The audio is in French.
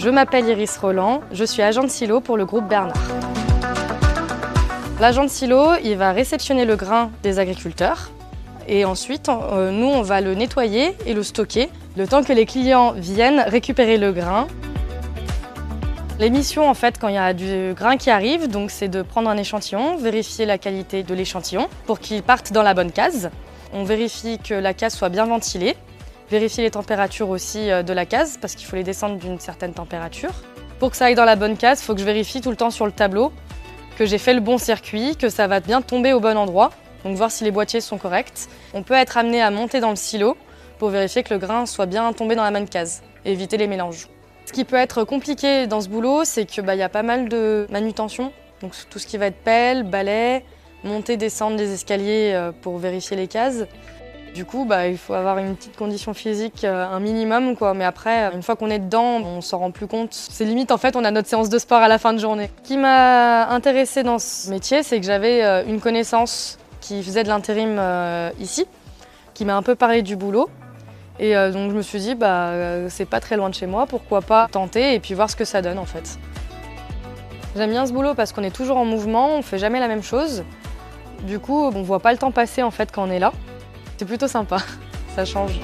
Je m'appelle Iris Roland, je suis agent de silo pour le groupe Bernard. L'agent de silo, il va réceptionner le grain des agriculteurs et ensuite, nous, on va le nettoyer et le stocker le temps que les clients viennent récupérer le grain. Les missions, en fait, quand il y a du grain qui arrive, donc c'est de prendre un échantillon, vérifier la qualité de l'échantillon pour qu'il parte dans la bonne case. On vérifie que la case soit bien ventilée, vérifier les températures aussi de la case parce qu'il faut les descendre d'une certaine température. Pour que ça aille dans la bonne case, il faut que je vérifie tout le temps sur le tableau que j'ai fait le bon circuit, que ça va bien tomber au bon endroit, donc voir si les boîtiers sont corrects. On peut être amené à monter dans le silo pour vérifier que le grain soit bien tombé dans la bonne case et éviter les mélanges. Ce qui peut être compliqué dans ce boulot, c'est qu'il y a pas mal de manutention, donc tout ce qui va être pelle, balai, monter, descendre les escaliers pour vérifier les cases. Du coup, il faut avoir une petite condition physique, un minimum, quoi. Mais après, une fois qu'on est dedans, on s'en rend plus compte. C'est limite, en fait, on a notre séance de sport à la fin de journée. Ce qui m'a intéressée dans ce métier, c'est que j'avais une connaissance qui faisait de l'intérim ici, qui m'a un peu parlé du boulot. Et donc je me suis dit, c'est pas très loin de chez moi, pourquoi pas tenter et puis voir ce que ça donne, en fait. J'aime bien ce boulot parce qu'on est toujours en mouvement, on fait jamais la même chose. Du coup, on voit pas le temps passer, en fait, quand on est là. C'est plutôt sympa, ça change.